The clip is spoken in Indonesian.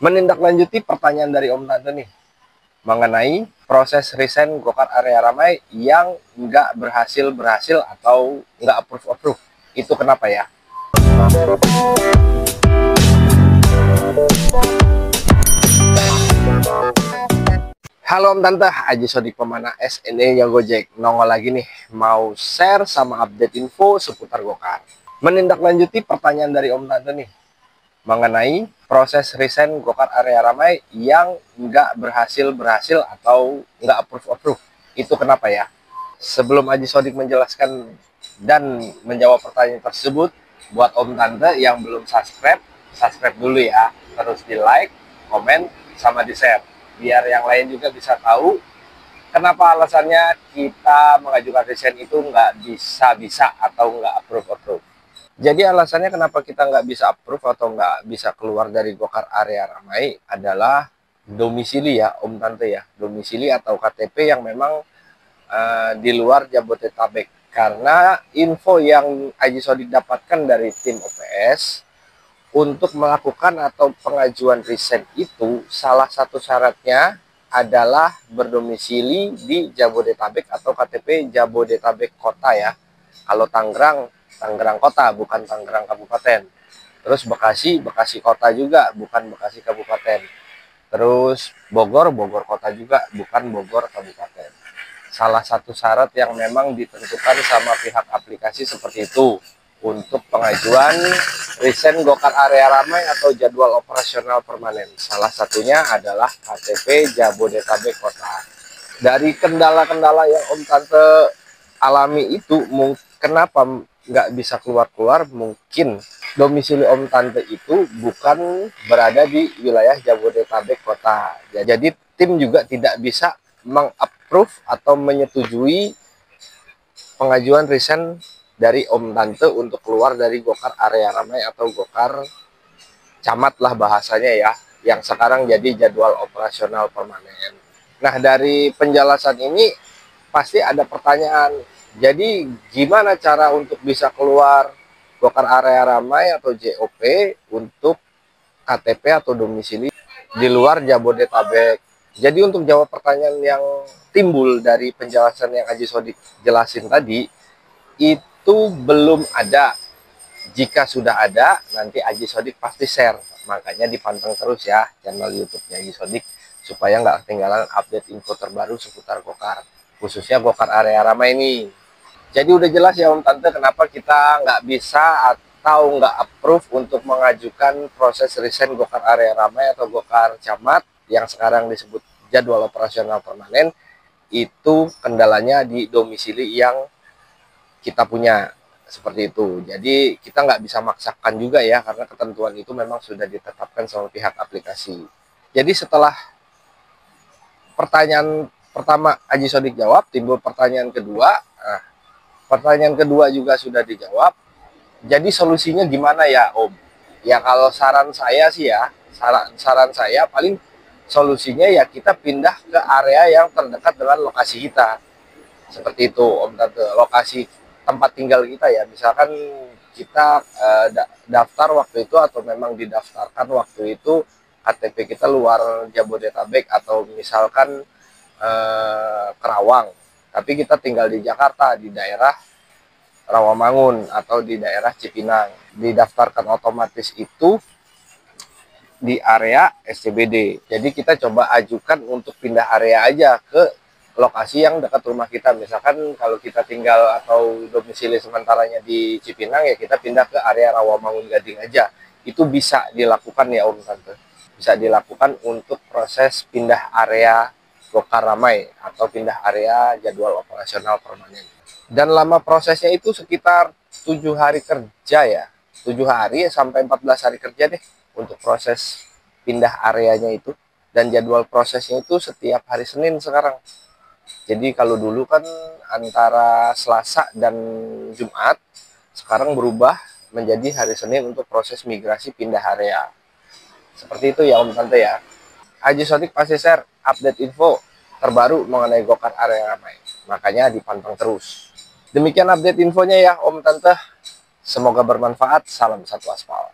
Menindaklanjuti pertanyaan dari Om Tante nih mengenai proses resign Gokar Area Ramai yang nggak berhasil atau nggak approve. Itu kenapa ya? Halo Om Tante, Aji Sodik Pemana SNE yang Gojek nongol lagi nih, mau share sama update info seputar Gokar. Menindaklanjuti pertanyaan dari Om Tante nih mengenai proses resign Gokar Area Ramai yang nggak berhasil atau nggak approve. Itu kenapa ya? Sebelum Aji Sodik menjelaskan dan menjawab pertanyaan tersebut, buat Om Tante yang belum subscribe dulu ya. Terus di like, komen, sama di share. Biar yang lain juga bisa tahu kenapa alasannya kita mengajukan resign itu nggak bisa atau nggak approve. Jadi alasannya kenapa kita nggak bisa approve atau nggak bisa keluar dari Gokar Area Ramai adalah domisili ya Om Tante ya. Domisili atau KTP yang memang di luar Jabodetabek. Karena info yang Aji Sodik dapatkan dari tim OPS, untuk melakukan atau pengajuan resign itu salah satu syaratnya adalah berdomisili di Jabodetabek atau KTP Jabodetabek Kota ya. Kalau Tangerang Kota, bukan Tangerang Kabupaten. Terus Bekasi Kota juga, bukan Bekasi Kabupaten. Terus Bogor Kota juga, bukan Bogor Kabupaten. Salah satu syarat yang memang ditentukan sama pihak aplikasi seperti itu untuk pengajuan resign Gokar Area Ramai atau jadwal operasional permanen. Salah satunya adalah KTP Jabodetabek Kota. Dari kendala-kendala yang Om Tante alami itu, kenapa nggak bisa keluar, mungkin domisili Om Tante itu bukan berada di wilayah Jabodetabek Kota. Jadi tim juga tidak bisa mengapprove atau menyetujui pengajuan resign dari Om Tante untuk keluar dari Gokar Area Ramai atau Gokar Camat lah bahasanya ya, yang sekarang jadi jadwal operasional permanen. Nah, dari penjelasan ini pasti ada pertanyaan. Jadi gimana cara untuk bisa keluar Gokar Area Ramai atau JOP untuk KTP atau domisili di luar Jabodetabek? Jadi untuk jawab pertanyaan yang timbul dari penjelasan yang Aji Sodik jelasin tadi, itu belum ada. Jika sudah ada, nanti Aji Sodik pasti share. Makanya dipanteng terus ya channel YouTube-nya Aji Sodik supaya nggak ketinggalan update info terbaru seputar Gokar, khususnya Gokar Area Ramai ini. Jadi udah jelas ya Om Tante kenapa kita nggak bisa atau nggak approve untuk mengajukan proses resign Gokar Area Ramai atau Gokar Camat yang sekarang disebut jadwal operasional permanen. Itu kendalanya di domisili yang kita punya, seperti itu. Jadi kita nggak bisa maksakan juga ya, karena ketentuan itu memang sudah ditetapkan sama pihak aplikasi. Jadi setelah pertanyaan pertama Aji Sodik jawab, timbul pertanyaan kedua. Nah, pertanyaan kedua juga sudah dijawab. Jadi solusinya gimana ya Om? Ya kalau saran saya sih ya, saran saya paling solusinya ya kita pindah ke area yang terdekat dengan lokasi kita. Seperti itu Om Tante, lokasi tempat tinggal kita ya. Misalkan kita daftar waktu itu atau memang didaftarkan waktu itu KTP kita luar Jabodetabek atau misalkan Kerawang, tapi kita tinggal di Jakarta di daerah Rawamangun atau di daerah Cipinang, didaftarkan otomatis itu di area SCBD. Jadi kita coba ajukan untuk pindah area aja ke lokasi yang dekat rumah kita. Misalkan kalau kita tinggal atau domisili sementaranya di Cipinang, ya kita pindah ke area Rawamangun Gading aja. Itu bisa dilakukan ya Om Tante. Bisa dilakukan untuk proses pindah area Gokar Ramai atau pindah area jadwal operasional permanen. Dan lama prosesnya itu sekitar 7 hari kerja ya. 7 hari sampai 14 hari kerja deh untuk proses pindah areanya itu. Dan jadwal prosesnya itu setiap hari Senin sekarang. Jadi kalau dulu kan antara Selasa dan Jumat, sekarang berubah menjadi hari Senin untuk proses migrasi pindah area. Seperti itu ya Om Tante ya. Aji Sodik pasti share update info terbaru mengenai Gokar Area Ramai. Makanya dipanteng terus. Demikian update infonya ya Om Tante. Semoga bermanfaat. Salam satu aspal.